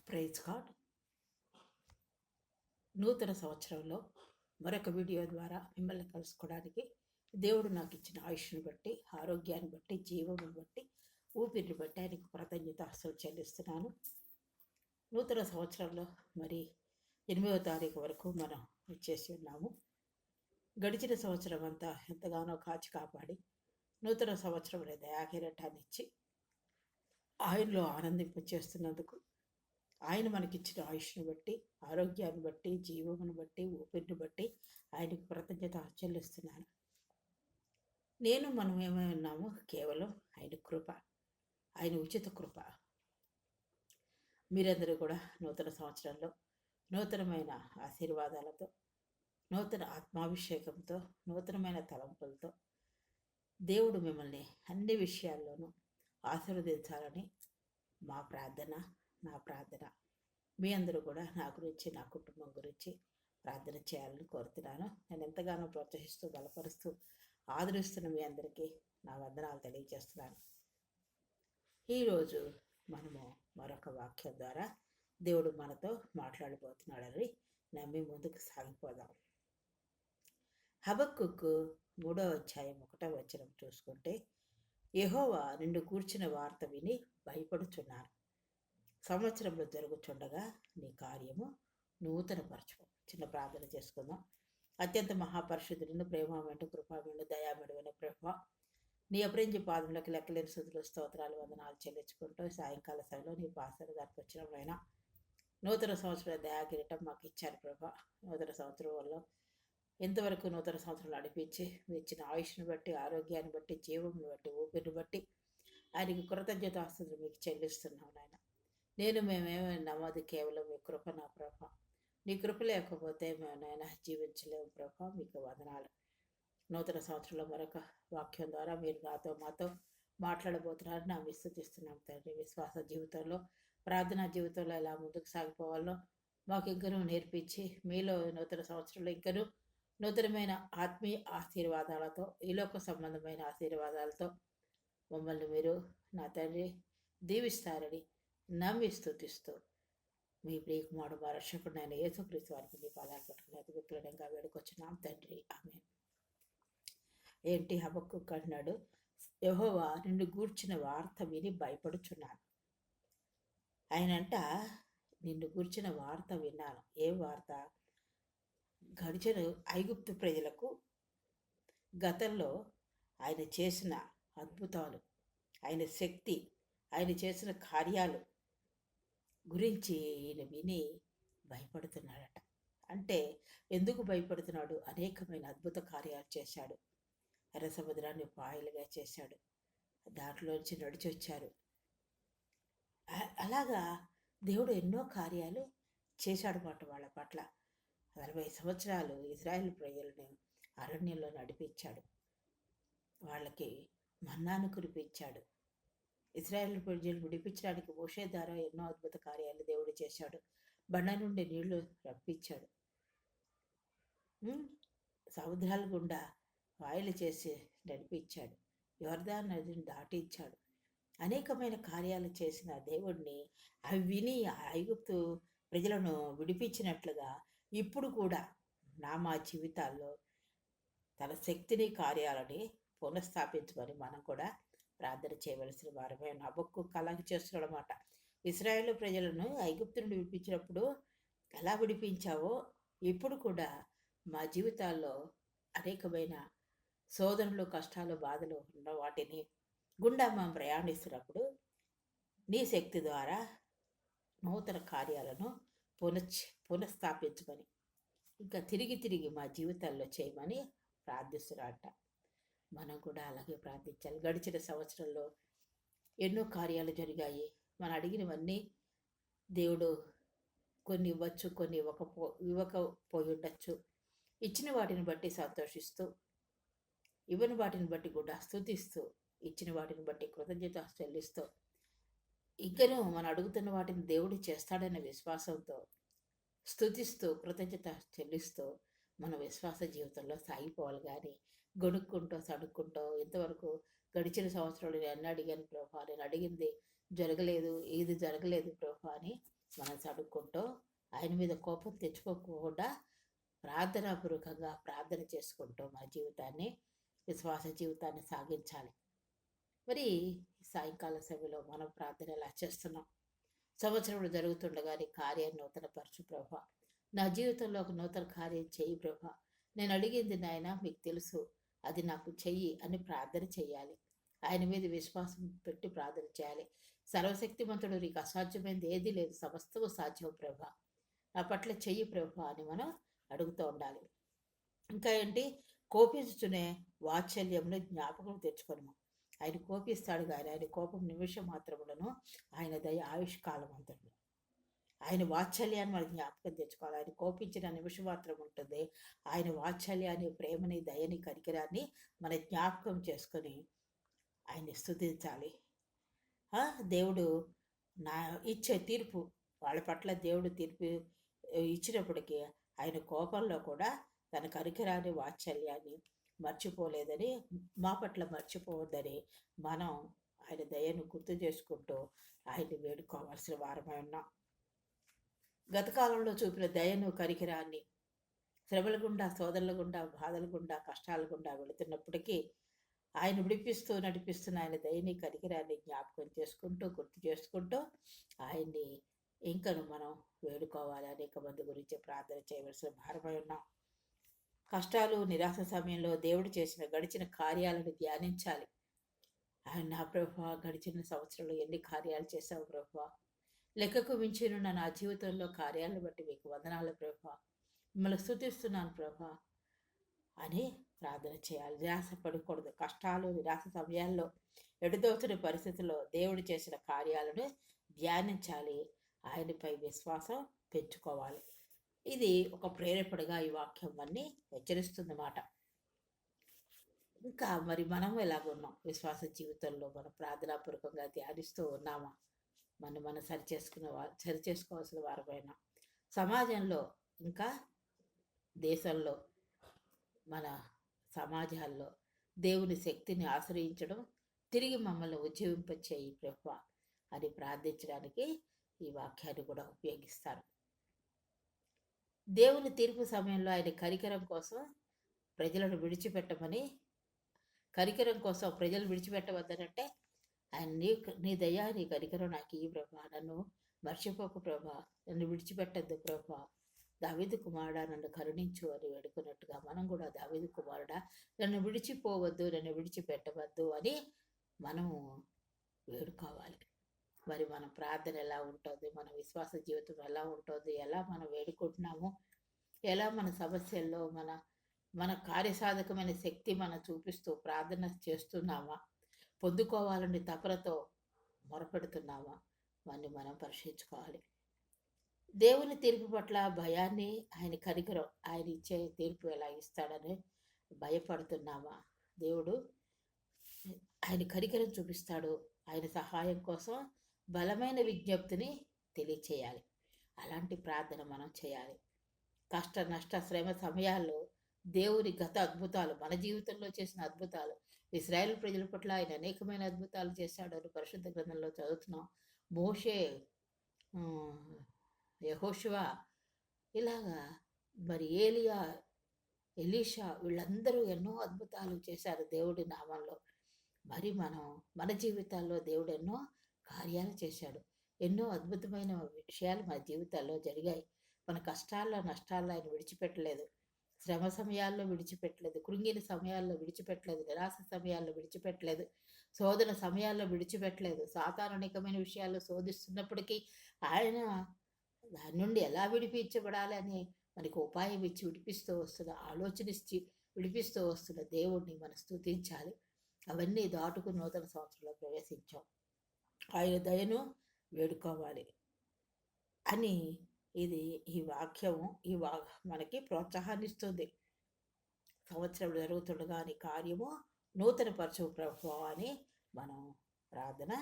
Praise God. నూతన సంవత్సరంలో మరొక వీడియో ద్వారా మిమ్మల్ని కలుసుకోవడానికి దేవుడు నాకు ఇచ్చిన ఆయుష్ను బట్టి, ఆరోగ్యాన్ని బట్టి, జీవమును బట్టి, ఊపిరిని బట్టి ఆయనకు కృతజ్ఞత అసలు చెల్లిస్తున్నాను. నూతన సంవత్సరంలో మరి 8వ తారీఖు వరకు మనం వచ్చేసి ఉన్నాము. గడిచిన సంవత్సరం అంతా ఎంతగానో కాచి కాపాడి నూతన సంవత్సరం అనే దయాకిరటాన్ని ఇచ్చి ఆయనలో ఆనందింప చేస్తున్నందుకు, ఆయన మనకిచ్చిన ఆయుష్ను బట్టి, ఆరోగ్యాన్ని బట్టి, జీవమును బట్టి, ఊపిరిని బట్టి ఆయనకు కృతజ్ఞత చెల్లిస్తున్నాను. మనం ఏమై ఉన్నాము? కేవలం ఆయన కృప, ఆయన ఉచిత కృప. మీరందరూ కూడా నూతన సంవత్సరంలో నూతనమైన ఆశీర్వాదాలతో, నూతన ఆత్మాభిషేకంతో, నూతనమైన తలంపులతో దేవుడు మిమ్మల్ని అన్ని విషయాల్లోనూ ఆశీర్వదించాలని నా ప్రార్థన. మీ అందరూ కూడా నా గురించి, నా కుటుంబం గురించి ప్రార్థన చేయాలని కోరుతున్నాను. నేను ఎంతగానో ప్రోత్సహిస్తూ, బలపరుస్తూ, ఆదరిస్తున్న మీ అందరికీ నా వందనాలు తెలియజేస్తున్నాను. ఈరోజు మనము మరొక వాక్యం ద్వారా దేవుడు మనతో మాట్లాడబోతున్నాడని నమ్మి ముందుకు సాగిపోదాం. హబక్కూకు 3వ అధ్యాయం 1వ వచనం చూసుకుంటే, యెహోవా నిన్ను కూర్చిన వార్త విని భయపడుచున్నాను. సంవత్సరంలో జరుగుచుండగా నీ కార్యము నూతనపరచుకో. చిన్న ప్రార్థన చేసుకుందాం. అత్యంత మహాపరిశుద్ధులను, ప్రేమమైన, కృపామైన, దయామేడమైన ప్రభా, నీ అప్రించి పాదములకు లెక్కలేని స్తుతులు, స్తోత్రాలు, వందనాలు చెల్లించుకుంటూ సాయంకాల సమయంలో నీ పాసర దానికి వచ్చినమైనా నూతన సంవత్సర దయాకిరీటం మాకు ఇచ్చారు ప్రభా. నూతన సంవత్సరంలో ఎంతవరకు నూతన సంవత్సరం నడిపించి ఇచ్చిన ఆయుష్ను బట్టి, ఆరోగ్యాన్ని బట్టి, జీవంను బట్టి, ఊపిరిని బట్టి ఆయనకి కృతజ్ఞతాస్తుతులు మీకు చెల్లిస్తున్నాం నాయన. మేమేమైనా అది కేవలం మీ కృప నా ప్రభ. నీ కృప లేకపోతే మేమైనా జీవించలేము ప్రభ. మీకు వందనాలు. నూతన సంవత్సరంలో మరొక వాక్యం ద్వారా మీరు మాతో మాట్లాడబోతున్నారని నా విస్తుతిస్తున్నాం తండ్రి. విశ్వాస జీవితంలో, ప్రార్థనా జీవితంలో ఎలా ముందుకు సాగిపోవాలో మాకు ఇంకనూ నేర్పించి, మీలో నూతన సంవత్సరంలో ఇంకనూ నూతనమైన ఆత్మీయ ఆశీర్వాదాలతో, ఈలోక సంబంధమైన ఆశీర్వాదాలతో మమ్మల్ని మీరు నా తండ్రి దీవిస్తారని నమ్మి స్తుతిస్తూ మీ ప్రియకుమారుడు మా రక్షకుడైన యేసుక్రీస్తు వారికి మీ పాదాలు పట్టుకుని అతి విక్రయంగా వేడుకొచ్చున్నాం తండ్రి, ఆమేన్. ఏంటి హబక్కూకు అంటున్నాడు? యెహోవా నిన్ను గూర్చిన వార్త విని భయపడుచున్నాను. ఆయనంట నిన్ను గూర్చిన వార్త విన్నాను. ఏ వార్త? గడిచిన ఐగుప్తు ప్రజలకు గతంలో ఆయన చేసిన అద్భుతాలు, ఆయన శక్తి, ఆయన చేసిన కార్యాలు గురించి ఈయన విని భయపడుతున్నాడట. అంటే ఎందుకు భయపడుతున్నాడు? అనేకమైన అద్భుత కార్యాలు చేశాడు. ఎర్ర సముద్రాన్ని పాయలుగా చేశాడు, దాంట్లోంచి నడిచి వచ్చారు. అలాగా దేవుడు ఎన్నో కార్యాలు చేశాడు మాట వాళ్ళ పట్ల. 40 సంవత్సరాలు ఇజ్రాయేల్ ప్రజలను అరణ్యంలో నడిపించాడు. వాళ్ళకి మన్నాను కురిపించాడు. ఇజ్రాయేల్ ప్రజలు విడిపించడానికి మోషే ద్వారా ఎన్నో అద్భుత కార్యాలు దేవుడు చేశాడు. బండ నుండి నీళ్లు రప్పించాడు. సముద్రాల గుండా వాయిలు చేసి నడిపించాడు. యోర్దాను నదిని దాటించాడు. అనేకమైన కార్యాలు చేసిన దేవుడిని అవి విని ఐగుప్తు ప్రజలను విడిపించినట్లుగా ఇప్పుడు కూడా మా జీవితాల్లో తన శక్తిని, కార్యాలని పునఃస్థాపించమని మనం కూడా ప్రార్థన చేయవలసిన వారమే. హబక్కూకు అలాగే చేస్తున్నాడు అన్నమాట. ఇశ్రాయేలు ప్రజలను ఐగుప్తు నుండి విడిపించినప్పుడు ఎలా విడిపించావో ఇప్పుడు కూడా మా జీవితాల్లో అనేకమైన శోధనలు, కష్టాలు, బాధలు ఉన్న వాటిని గుండా మనం ప్రయాణిస్తున్నప్పుడు నీ శక్తి ద్వారా నూతన కార్యాలను పునఃస్థాపించమని, ఇంకా తిరిగి మా జీవితాల్లో చేయమని ప్రార్థిస్తున్నారట. మనం కూడా అలాగే ప్రార్థించాలి. గడిచిన సంవత్సరంలో ఎన్నో కార్యాలు జరిగాయి. మనం అడిగినవన్నీ దేవుడు కొన్ని ఇవ్వచ్చు, కొన్ని ఇవ్వకపోయి ఉండొచ్చు. ఇచ్చిన వాటిని బట్టి సంతోషిస్తూ, ఇవ్వని వాటిని బట్టి కూడా స్తుతిస్తూ, ఇచ్చిన వాటిని బట్టి కృతజ్ఞత చెల్లిస్తూ, ఇంకనూ మనం అడుగుతున్న వాటిని దేవుడు చేస్తాడనే విశ్వాసంతో స్తుతిస్తూ, కృతజ్ఞత చెల్లిస్తూ మన విశ్వాస జీవితంలో సాగిపోవాలి. కానీ గొనుక్కుంటూ, సడుక్కుంటూ ఇంతవరకు గడిచిన సంవత్సరంలో నేను అడిగాను ప్రభా, నేను అడిగింది జరగలేదు, ఇది జరగలేదు ప్రభా అని మనం అడుక్కుంటూ ఆయన మీద కోపం తెచ్చుకోకుండా ప్రార్థనాపూర్వకంగా ప్రార్థన చేసుకుంటూ మన జీవితాన్ని, విశ్వాస జీవితాన్ని సాగించాలి. మరి సాయంకాల సమయంలో మనం ప్రార్థన ఎలా చేస్తున్నాం? సంవత్సరంలో జరుగుతుండగా నీ కార్యాన్ని నూతనపరచు ప్రభా. నా జీవితంలో ఒక నూతన కార్యం చెయ్యి ప్రభా. నేను అడిగింది నాయన మీకు తెలుసు, అది నాకు చెయ్యి అని ప్రార్థన చేయాలి. ఆయన మీద విశ్వాసం పెట్టి ప్రార్థన చేయాలి. సర్వశక్తిమంతుడు నీకు అసాధ్యమైనది ఏదీ లేదు, సమస్తము సాధ్యం ప్రభా. నా పట్ల చెయ్యి ప్రభా అని మనం అడుగుతూ ఉండాలి. ఇంకా ఏంటి? కోపించుచునే వాత్సల్యంలో జ్ఞాపకం తెచ్చుకోను. ఆయన కోపిస్తాడు కానీ ఆయన కోపం నిమిషం మాత్రములను, ఆయన దయ ఆయుష్కాలం అంతను. ఆయన వాత్సల్యాన్ని మనం జ్ఞాపకం తెచ్చుకోవాలి. ఆయన కోపించిన నిమిషం మాత్రం ఉంటుంది. ఆయన వాత్సల్యాన్ని, ప్రేమని, దయని, కనికరాన్ని మన జ్ఞాపకం చేసుకొని ఆయన్ని స్తుతించాలి. దేవుడు నా ఇచ్చే తీర్పు, వాళ్ళ పట్ల దేవుడు తీర్పు ఇచ్చినప్పటికీ ఆయన కోపంలో కూడా తన కనికరాన్ని, వాత్సల్యాన్ని మర్చిపోలేదని, మా పట్ల మర్చిపోవద్దని మనం ఆయన దయను గుర్తు చేసుకుంటూ ఆయన్ని వేడుకోవాల్సిన వారమై ఉన్నాం. గతకాలంలో చూపిన దయను, కనికరాన్ని శ్రమల గుండా, సోదరుల గుండా, బాధల గుండా, కష్టాల గుండా వెళుతున్నప్పటికీ ఆయన విడిపిస్తూ నడిపిస్తున్న ఆయన దయని, కనికరాన్ని జ్ఞాపకం చేసుకుంటూ, గుర్తు చేసుకుంటూ ఆయన్ని ఇంకను మనం వేడుకోవాలి. అనేక మంది గురించి ప్రార్థన చేయవలసిన భారమై ఉన్నాం. కష్టాలు, నిరాశ సమయంలో దేవుడు చేసిన గడిచిన కార్యాలను ధ్యానించాలి. ఆయన నా ప్రభువా, గడిచిన సంవత్సరంలో ఎన్ని కార్యాలు చేశావు ప్రభువా, లెక్కకు మించిన నా జీవితంలో కార్యాలను బట్టి మీకు వందనాలు ప్రభువా, మిమ్మల్ని స్తుతిస్తున్నాను ప్రభువా అని ప్రార్థన చేయాలి. నిరాశ పడకూడదు. కష్టాలు, నిరాశ సమయాల్లో, ఎడదోతున్న పరిస్థితుల్లో దేవుడు చేసిన కార్యాలను ధ్యానించాలి. ఆయనపై విశ్వాసం పెంచుకోవాలి. ఇది ఒక ప్రేరేపణగా ఈ వాక్యం అన్ని హెచ్చరిస్తుందన్నమాట. ఇంకా మరి మనం ఎలాగున్నాం? విశ్వాస జీవితంలో మనం ప్రార్థనాపూర్వకంగా ధ్యానిస్తూ ఉన్నామా? మనం సరిచేసుకోవాల్సిన వారమైనా సమాజంలో, ఇంకా దేశంలో, మన సమాజాల్లో దేవుని శక్తిని ఆశ్రయించడం, తిరిగి మమ్మల్ని ఉజ్జీవింపచేయి ప్రభువా అని ప్రార్థించడానికి ఈ వాక్యాన్ని కూడా ఉపయోగిస్తారు. దేవుని తీర్పు సమయంలో ఆయన కనికరం కోసం ప్రజలను విడిచిపెట్టమని, కనికరం కోసం ప్రజలు విడిచిపెట్టవద్దనంటే ఆయన నీ దయ, నీ కనికరం నాకు ఈ ప్రభా, నన్ను మర్చిపోకు ప్రభా, నన్ను విడిచిపెట్టద్దు ప్రభా, దావీదు కుమారుడా నన్ను కరుణించు అని వేడుకున్నట్టుగా మనం కూడా దావీదు కుమారుడా నన్ను విడిచిపోవద్దు, నన్ను విడిచిపెట్టవద్దు అని మనము వేడుకోవాలి. మరి మన ప్రార్థన ఎలా ఉంటుంది? మన విశ్వాస జీవితం ఎలా ఉంటుంది? ఎలా మనం వేడుకుంటున్నాము? ఎలా మన సమస్యల్లో మన కార్యసాధకమైన శక్తి మనం చూపిస్తూ ప్రార్థన చేస్తున్నామా? పొందుకోవాలని తపనతో మొరపెడుతున్నామా? వాన్ని మనం పరీక్షించుకోవాలి. దేవుని తీర్పు పట్ల భయాన్ని, ఆయన కనికరం, ఆయన ఇచ్చే తీర్పు ఎలా ఇస్తాడని భయపడుతున్నామా? దేవుడు ఆయన కనికరం చూపిస్తాడు. ఆయన సహాయం కోసం బలమైన విజ్ఞప్తిని తెలియచేయాలి. అలాంటి ప్రార్థన మనం చేయాలి. కష్ట, నష్ట, శ్రమ సమయాల్లో దేవుని గత అద్భుతాలు, మన జీవితంలో చేసిన అద్భుతాలు, ఇశ్రాయేలు ప్రజల పట్ల ఆయన అనేకమైన అద్భుతాలు చేశాడు అని పరిశుద్ధ గ్రంథంలో చదువుతున్నాం. మోషే, యెహోషువ, ఇలాగా మరి ఏలియా, ఎలీషా, వీళ్ళందరూ ఎన్నో అద్భుతాలు చేశారు దేవుడి నామంలో. మరి మన జీవితాల్లో దేవుడు ఎన్నో కార్యాలు చేశాడు. ఎన్నో అద్భుతమైన విషయాలు మన జీవితాల్లో జరిగాయి. మన కష్టాల్లో, నష్టాల్లో ఆయన విడిచిపెట్టలేదు. శ్రమ సమయాల్లో విడిచిపెట్టలేదు. కృంగిన సమయాల్లో విడిచిపెట్టలేదు. నిరాశ సమయాల్లో విడిచిపెట్టలేదు. శోధన సమయాల్లో విడిచిపెట్టలేదు. సాతాను అనేకమైన విషయాల్లో శోధిస్తున్నప్పటికీ ఆయన దాని నుండి ఎలా విడిపించబడాలి అని మనకు ఉపాయం ఇచ్చి విడిపిస్తూ వస్తున్న, ఆలోచన ఇచ్చి విడిపిస్తూ వస్తున్న దేవుడిని మనం స్తుతించాలి. అవన్నీ దాటుకు నూతన సంవత్సరంలో ప్రవేశించాం. ఆయన దయను వేడుకోవాలి అని ఈ వాక్యము మనకి ప్రోత్సాహాన్ని ఇస్తుంది. సంవత్సరం జరుగుతుండగా నీ కార్యము నూతన పరచు ప్రభువా అని మనం ప్రార్థన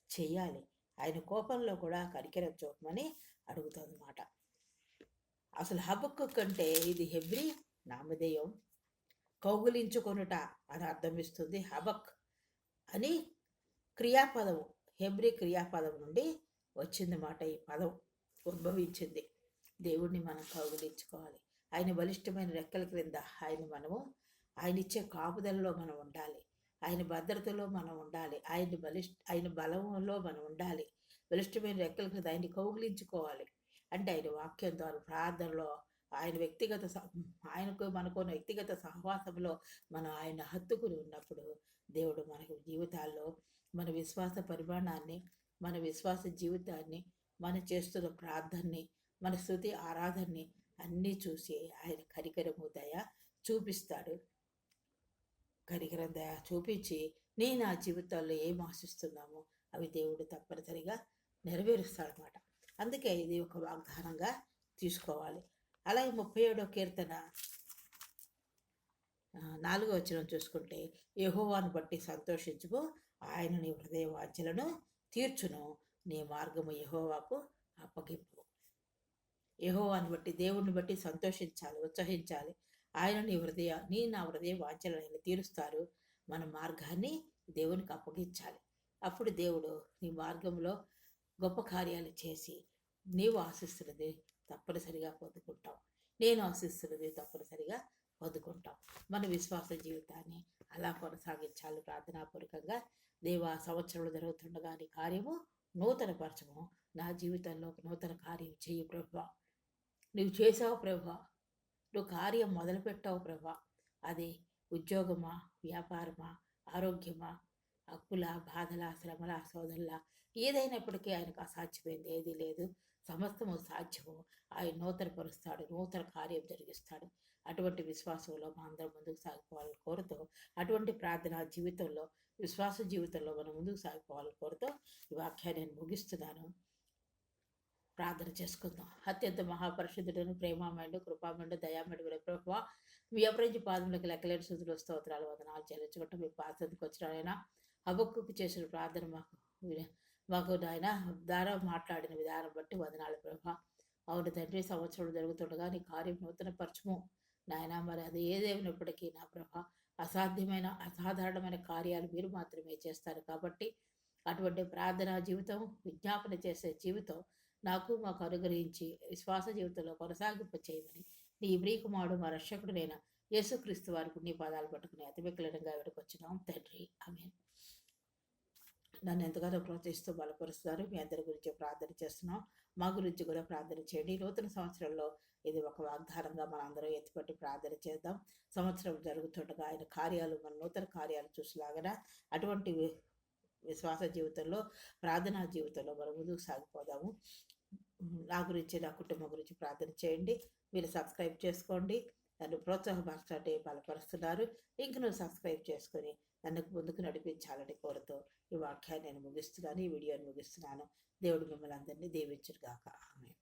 చేయాలి. ఆయన కోపంలో కూడా కనికరం చూపమని అడుగుతుందన్నమాట. అసలు హబక్కు కంటే ఇది హెబ్రీ నామధేయం, కౌగులించుకొనుట అని అర్థం ఇస్తుంది. హబక్ అని క్రియాపదము, హెబ్రీ క్రియాపదం నుండి వచ్చిందన్నమాట ఈ పదం. ఉద్భవించింది. దేవుడిని మనం కౌగిలించుకోవాలి. ఆయన బలిష్టమైన రెక్కల క్రింద ఆయన ఇచ్చే కాపుదలలో మనం ఉండాలి. ఆయన భద్రతలో మనం ఉండాలి. ఆయన బలంలో మనం ఉండాలి. బలిష్టమైన రెక్కల క్రింద ఆయన్ని కౌగిలించుకోవాలి. అంటే ఆయన వాక్యం ద్వారా ప్రార్థనలో ఆయన ఆయనకు మనకున్న వ్యక్తిగత సహవాసంలో మనం ఆయన హత్తుకుని ఉన్నప్పుడు దేవుడు మనకు జీవితాల్లో మన విశ్వాస పరిమాణాన్ని, మన విశ్వాస జీవితాన్ని, మనం చేస్తున్న ప్రార్థనని, మన స్తుతి ఆరాధనని అన్నీ చూసి ఆయన కనికరము దయ చూపిస్తాడు. కనికరం దయ చూపించి నేను ఆ జీవితాల్లో ఏం ఆశిస్తున్నామో అవి దేవుడు తప్పనిసరిగా నెరవేరుస్తాడనమాట. అందుకే ఇది ఒక వాగ్దానంగా తీసుకోవాలి. అలాగే 37వ కీర్తన 4వ వచనం చూసుకుంటే, యెహోవాను బట్టి సంతోషించుము, ఆయన నీ హృదయ వాంఛలను తీర్చును, నీ మార్గము యెహోవాకు అప్పగింపు. యెహోవాను బట్టి, దేవుడిని బట్టి సంతోషించాలి, ఉత్సహించాలి. ఆయన నా హృదయ వాంఛలను తీరుస్తారు. మన మార్గాన్ని దేవునికి అప్పగించాలి. అప్పుడు దేవుడు నీ మార్గంలో గొప్ప కార్యాలు చేసి నీవు ఆశిస్తున్నది తప్పనిసరిగా పొందుకుంటాం. నేను ఆశిస్తున్నది తప్పనిసరిగా పొందుకుంటాం. మన విశ్వాస జీవితాన్ని అలా కొనసాగించాలి. ప్రార్థనాపూర్వకంగా దేవా, సంవత్సరంలో జరుగుతుండగా నీ కార్యము నూతనపరచము, నా జీవితంలో ఒక నూతన కార్యం చెయ్యి ప్రభువా. నువ్వు చేసావు ప్రభువా, నువ్వు కార్యం మొదలుపెట్టావు ప్రభువా. అది ఉద్యోగమా, వ్యాపారమా, ఆరోగ్యమా, అప్పుల, బాధల, శ్రమల, శోధనల, ఏదైనప్పటికీ ఆయనకు అసాధ్యమైంది ఏదీ లేదు. సమస్తము సాధ్యము. ఆయన నూతనపరుస్తాడు, నూతన కార్యం జరిగిస్తాడు. అటువంటి విశ్వాసంలో మా అందరం ముందుకు సాగిపోవాలని కోరుతూ, అటువంటి ప్రార్థనా జీవితంలో, విశ్వాస జీవితంలో మనం ముందుకు సాగిపోవాలని కోరుతూ ఈ వాక్యాన్ని నేను ముగిస్తున్నాను. ప్రార్థన చేసుకుందాం. అత్యంత మహాపరిశుద్ధుడను, ప్రేమామయుడు, కృపామయుడు, దయామయుడు ప్రభువా, మీ అపరించి పాదములకు లెక్కలేని స్థుతులు, స్తోత్రాలు, వందనాలు చెల్లించుకుంటూ మీ పాదకు వచ్చిన హబక్కుకు చేసిన ప్రార్థన మాకు నాయన ద్వారా మాట్లాడిన విధానం బట్టి వందనాలు ప్రభా. అవును తండ్రి, సంవత్సరం జరుగుతుండగా నీ కార్యం నూతనపరచము నాయన. మరి అది ఏదేమైనప్పటికీ నా ప్రభా, అసాధారణమైన కార్యాలు మీరు మాత్రమే చేస్తారు కాబట్టి అటువంటి ప్రార్థనా జీవితం, విజ్ఞాపన చేసే జీవితం మాకు అనుగ్రహించి విశ్వాస జీవితంలో కొనసాగింప చేయమని నీ ప్రియకుమారుడు మా రక్షకుడునైన యేసుక్రీస్తు వారికి నీ పాదాలు పట్టుకుని అతిమిక్కిలంగా వెనుకొచ్చినాం తండ్రి. ఆమేన్. నన్ను ఎంతగానో ప్రోత్సహిస్తూ బలపరుస్తున్నారు. మీ అందరి గురించి ప్రార్థన చేస్తున్నాం. మా గురించి కూడా ప్రార్థన చేయండి. నూతన సంవత్సరంలో ఇది ఒక వాగ్దానంగా మనం అందరం ఎత్తిపట్టి ప్రార్థన చేద్దాం. సంవత్సరం జరుగుతుండగా ఆయన కార్యాలు, మన నూతన కార్యాలు చూసేలాగా అటువంటి విశ్వాస జీవితంలో, ప్రార్థనా జీవితంలో మనం ముందుకు సాగిపోదాము. నా గురించి, నా కుటుంబం గురించి ప్రార్థన చేయండి. మీరు సబ్స్క్రైబ్ చేసుకోండి. నన్ను ప్రోత్సాహపరచండి, బలపరుస్తున్నారు. ఇంక నువ్వు సబ్స్క్రైబ్ చేసుకొని నన్ను ముందుకు నడిపించాలని కోరుతూ ఈ వాక్యాన్ని నేను ముగిస్తున్నాను, ఈ వీడియోని ముగిస్తున్నాను. దేవుడు మిమ్మల్ని అందరినీ దీవించుగాక. ఆమేన్.